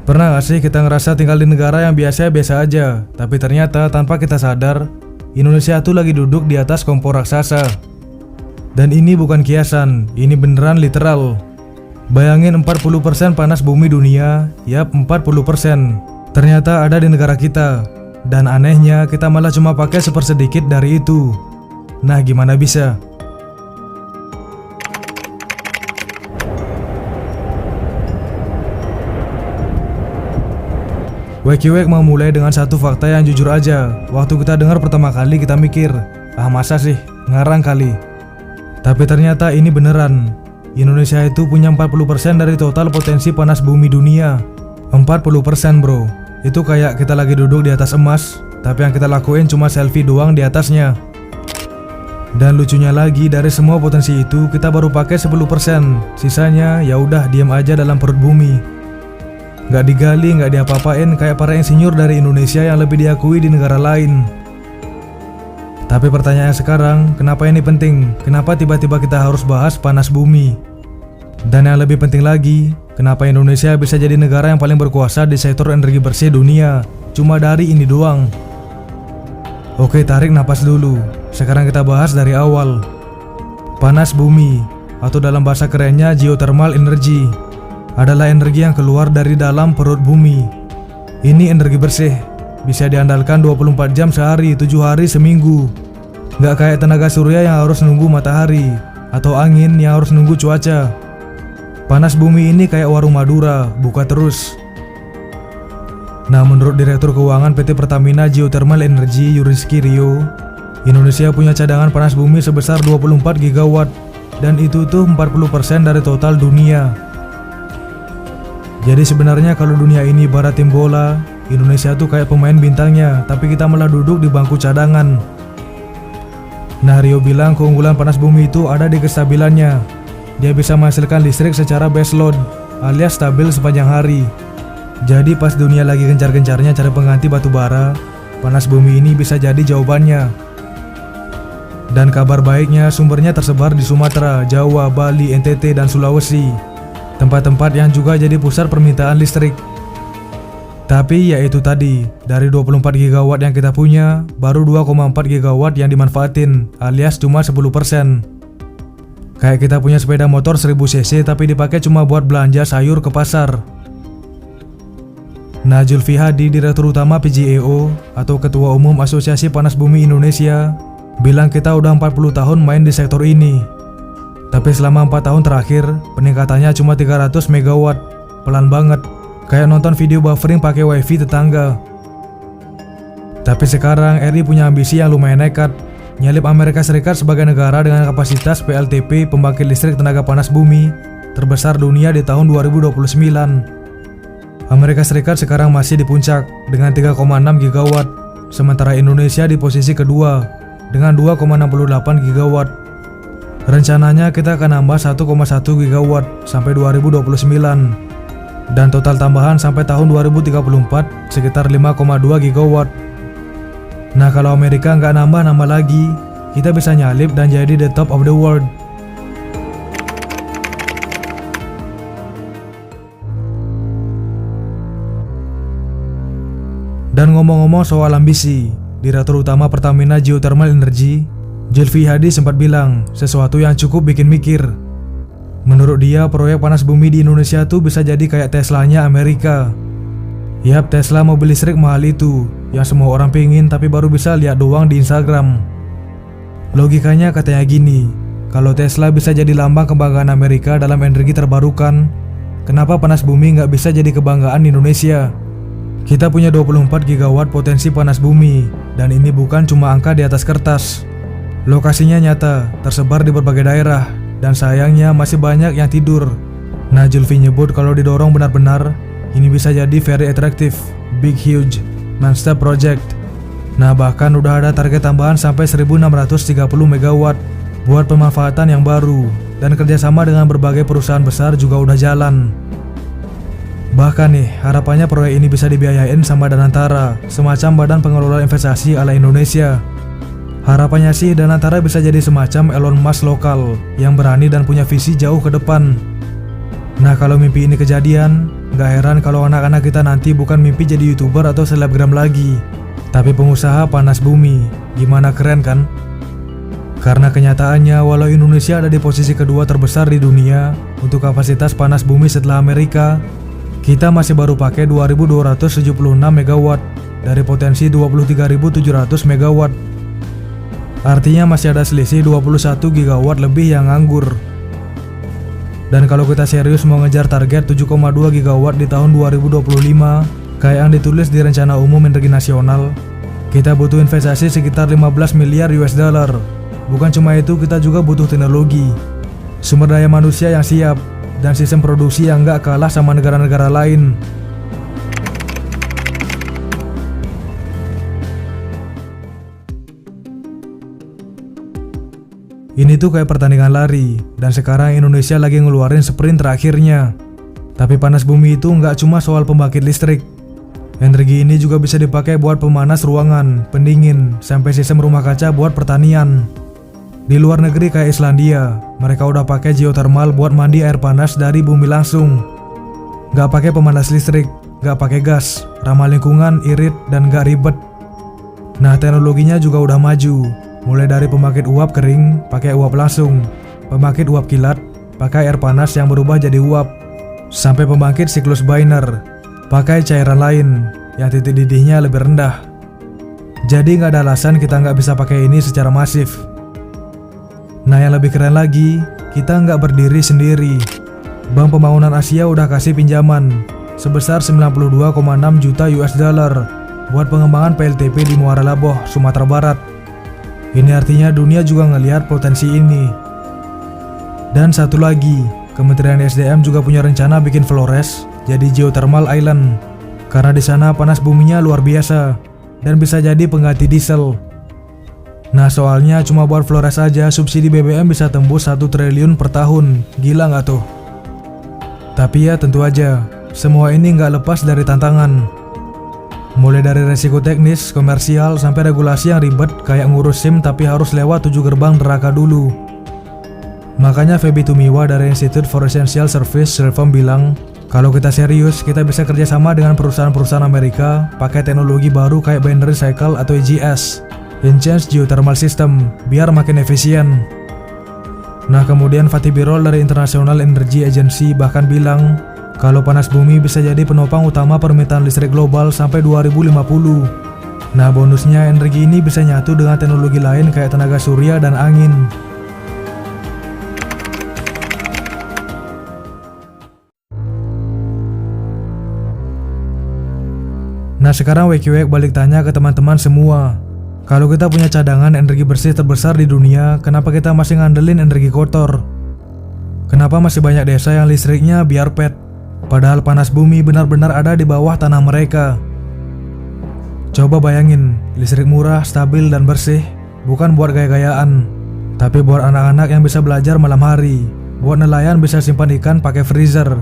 Pernah gak sih kita ngerasa tinggal di negara yang biasa-biasa aja, tapi ternyata tanpa kita sadar, Indonesia tuh lagi duduk di atas kompor raksasa. Dan ini bukan kiasan, ini beneran literal. Bayangin 40% panas bumi dunia, yap 40%. Ternyata ada di negara kita. Dan anehnya kita malah cuma pakai sepersedikit dari itu. Nah gimana bisa? Wek mau mulai dengan satu fakta yang jujur aja. Waktu kita dengar pertama kali kita mikir, ah masa sih, ngarang kali. Tapi ternyata ini beneran. Indonesia itu punya 40% dari total potensi panas bumi dunia. 40% bro. Itu kayak kita lagi duduk di atas emas, tapi yang kita lakuin cuma selfie doang di atasnya. Dan lucunya lagi, dari semua potensi itu kita baru pakai 10%. Sisanya ya udah diam aja dalam perut bumi. Gak digali, gak diapa-apain kayak para insinyur dari Indonesia yang lebih diakui di negara lain. Tapi pertanyaan sekarang, kenapa ini penting? Kenapa tiba-tiba kita harus bahas panas bumi? Dan yang lebih penting lagi, kenapa Indonesia bisa jadi negara yang paling berkuasa di sektor energi bersih dunia? Cuma dari ini doang. Oke, tarik napas dulu. Sekarang kita bahas dari awal. Panas bumi, atau dalam bahasa kerennya geothermal energy, adalah energi yang keluar dari dalam perut bumi. Ini energi bersih, bisa diandalkan 24 jam sehari, 7 hari seminggu. Gak kayak tenaga surya yang harus nunggu matahari, atau angin yang harus nunggu cuaca. Panas bumi ini kayak warung Madura, buka terus. Nah, menurut Direktur Keuangan PT Pertamina Geothermal Energy Yuriski Rio, Indonesia punya cadangan panas bumi sebesar 24 gigawatt, dan itu tuh 40% dari total dunia. Jadi sebenarnya kalau dunia ini ibarat tim bola, Indonesia tuh kayak pemain bintangnya, tapi kita malah duduk di bangku cadangan. Nah, Rio bilang keunggulan panas bumi itu ada di kestabilannya. Dia bisa menghasilkan listrik secara baseload, alias stabil sepanjang hari. Jadi pas dunia lagi gencar-gencarnya cari pengganti batu bara, panas bumi ini bisa jadi jawabannya. Dan kabar baiknya, sumbernya tersebar di Sumatera, Jawa, Bali, NTT, dan Sulawesi. Tempat-tempat yang juga jadi pusat permintaan listrik. Tapi ya itu tadi, dari 24 gigawatt yang kita punya, baru 2,4 gigawatt yang dimanfaatin, alias cuma 10%. Kayak kita punya sepeda motor 1000 cc tapi dipakai cuma buat belanja sayur ke pasar. Nah, Zulfi Hadi, Direktur Utama PGEO atau Ketua Umum Asosiasi Panas Bumi Indonesia, bilang kita udah 40 tahun main di sektor ini. Tapi selama 4 tahun terakhir, peningkatannya cuma 300 megawatt, pelan banget, kayak nonton video buffering pakai wifi tetangga. Tapi sekarang RI punya ambisi yang lumayan nekat, nyalip Amerika Serikat sebagai negara dengan kapasitas PLTP pembangkit listrik tenaga panas bumi terbesar dunia di tahun 2029. Amerika Serikat sekarang masih di puncak dengan 3,6 gigawatt, sementara Indonesia di posisi kedua dengan 2,68 gigawatt. Rencananya kita akan nambah 1,1 gigawatt sampai 2029, dan total tambahan sampai tahun 2034 sekitar 5,2 gigawatt. Nah, kalau Amerika nggak nambah lagi, kita bisa nyalip dan jadi the top of the world. Dan ngomong-ngomong soal ambisi, Direktur Utama Pertamina Geothermal Energy, Zulfi Hadi sempat bilang sesuatu yang cukup bikin mikir. Menurut dia, proyek panas bumi di Indonesia tuh bisa jadi kayak Teslanya Amerika. Yap, Tesla mobil listrik mahal itu, yang semua orang pingin tapi baru bisa lihat doang di Instagram. Logikanya katanya gini, kalau Tesla bisa jadi lambang kebanggaan Amerika dalam energi terbarukan, kenapa panas bumi nggak bisa jadi kebanggaan Indonesia? Kita punya 24 gigawatt potensi panas bumi, dan ini bukan cuma angka di atas kertas. Lokasinya nyata, tersebar di berbagai daerah, dan sayangnya masih banyak yang tidur. Nah, Zulfi nyebut kalau didorong benar-benar, ini bisa jadi very attractive, big huge, non-stop project. Nah, bahkan udah ada target tambahan sampai 1630 megawatt buat pemanfaatan yang baru, dan kerjasama dengan berbagai perusahaan besar juga udah jalan. Bahkan nih, harapannya proyek ini bisa dibiayain sama Danantara, semacam badan pengelola investasi ala Indonesia. Harapannya sih Danantara bisa jadi semacam Elon Musk lokal yang berani dan punya visi jauh ke depan. Nah kalau mimpi ini kejadian, gak heran kalau anak-anak kita nanti bukan mimpi jadi YouTuber atau selebgram lagi, tapi pengusaha panas bumi. Gimana keren kan? Karena kenyataannya walau Indonesia ada di posisi kedua terbesar di dunia untuk kapasitas panas bumi setelah Amerika, kita masih baru pakai 2276 MW dari potensi 23.700 MW. Artinya masih ada selisih 21 GW lebih yang nganggur. Dan kalau kita serius mau ngejar target 7,2 GW di tahun 2025, kayak yang ditulis di Rencana Umum Energi Nasional, kita butuh investasi sekitar 15 miliar US dollar. Bukan cuma itu, kita juga butuh teknologi, sumber daya manusia yang siap, dan sistem produksi yang gak kalah sama negara-negara lain. Ini tuh kayak pertandingan lari, dan sekarang Indonesia lagi ngeluarin sprint terakhirnya. Tapi panas bumi itu nggak cuma soal pembangkit listrik. Energi ini juga bisa dipakai buat pemanas ruangan, pendingin, sampai sistem rumah kaca buat pertanian. Di luar negeri kayak Islandia, mereka udah pakai geothermal buat mandi air panas dari bumi langsung. Nggak pakai pemanas listrik, nggak pakai gas, ramah lingkungan, irit, dan nggak ribet. Nah teknologinya juga udah maju. Mulai dari pembangkit uap kering, pakai uap langsung, pembangkit uap kilat, pakai air panas yang berubah jadi uap, sampai pembangkit siklus Biner, pakai cairan lain, yang titik didihnya lebih rendah. Jadi nggak ada alasan kita nggak bisa pakai ini secara masif. Nah yang lebih keren lagi, kita nggak berdiri sendiri. Bank Pembangunan Asia udah kasih pinjaman sebesar 92,6 juta US dollar buat pengembangan PLTP di Muara Laboh, Sumatera Barat. Ini artinya dunia juga ngelihat potensi ini. Dan satu lagi, Kementerian SDM juga punya rencana bikin Flores jadi geothermal island, karena di sana panas buminya luar biasa dan bisa jadi pengganti diesel. Nah soalnya cuma buat Flores aja subsidi BBM bisa tembus 1 triliun per tahun. Gila nggak tuh? Tapi ya tentu aja, semua ini nggak lepas dari tantangan. Mulai dari resiko teknis, komersial, sampai regulasi yang ribet kayak ngurus SIM tapi harus lewat 7 gerbang neraka dulu. Makanya Feby Tumiwa dari Institute for Essential Service Reform bilang, kalau kita serius, kita bisa kerjasama dengan perusahaan-perusahaan Amerika pakai teknologi baru kayak binary cycle atau EGS, Enhanced Geothermal System, biar makin efisien. Nah kemudian Fatih Birol dari International Energy Agency bahkan bilang, kalau panas bumi bisa jadi penopang utama permintaan listrik global sampai 2050. Nah bonusnya energi ini bisa nyatu dengan teknologi lain kayak tenaga surya dan angin. Nah sekarang wek balik tanya ke teman-teman semua. Kalau kita punya cadangan energi bersih terbesar di dunia, kenapa kita masih ngandelin energi kotor? Kenapa masih banyak desa yang listriknya biar pet? Padahal panas bumi benar-benar ada di bawah tanah mereka. Coba bayangin, listrik murah, stabil, dan bersih, bukan buat gaya-gayaan, tapi buat anak-anak yang bisa belajar malam hari, buat nelayan bisa simpan ikan pakai freezer,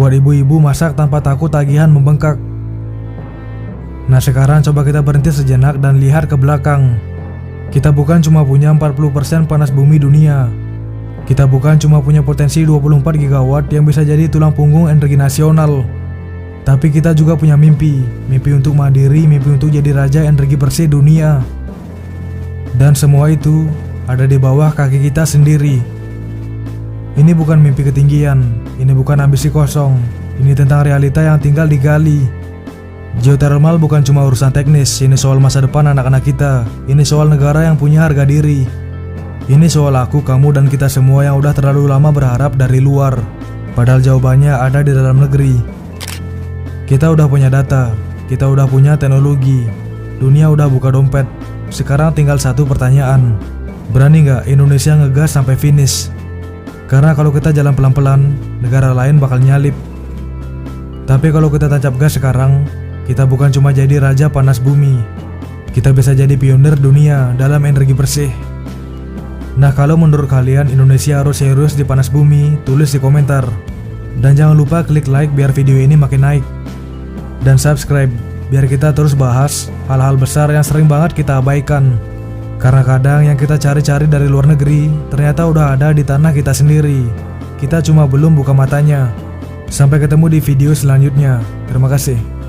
buat ibu-ibu masak tanpa takut tagihan membengkak. Nah sekarang coba kita berhenti sejenak dan lihat ke belakang. Kita bukan cuma punya 40% panas bumi dunia. Kita bukan cuma punya potensi 24 GW yang bisa jadi tulang punggung energi nasional, tapi kita juga punya mimpi untuk mandiri, mimpi untuk jadi raja energi bersih dunia. Dan semua itu ada di bawah kaki kita sendiri. Ini bukan mimpi ketinggian, ini bukan ambisi kosong, ini tentang realita yang tinggal digali. Geothermal bukan cuma urusan teknis, ini soal masa depan anak-anak kita, ini soal negara yang punya harga diri. Ini soal aku, kamu, dan kita semua yang udah terlalu lama berharap dari luar, padahal jawabannya ada di dalam negeri. Kita udah punya data, kita udah punya teknologi, dunia udah buka dompet. Sekarang tinggal satu pertanyaan, berani nggak Indonesia ngegas sampai finish? Karena kalau kita jalan pelan-pelan, negara lain bakal nyalip. Tapi kalau kita tancap gas sekarang, kita bukan cuma jadi raja panas bumi, kita bisa jadi pionir dunia dalam energi bersih. Nah kalau menurut kalian Indonesia harus serius di panas bumi, tulis di komentar. Dan jangan lupa klik like biar video ini makin naik. Dan subscribe, biar kita terus bahas hal-hal besar yang sering banget kita abaikan. Karena kadang yang kita cari-cari dari luar negeri, ternyata udah ada di tanah kita sendiri. kita cuma belum buka matanya. Sampai ketemu di video selanjutnya. Terima kasih.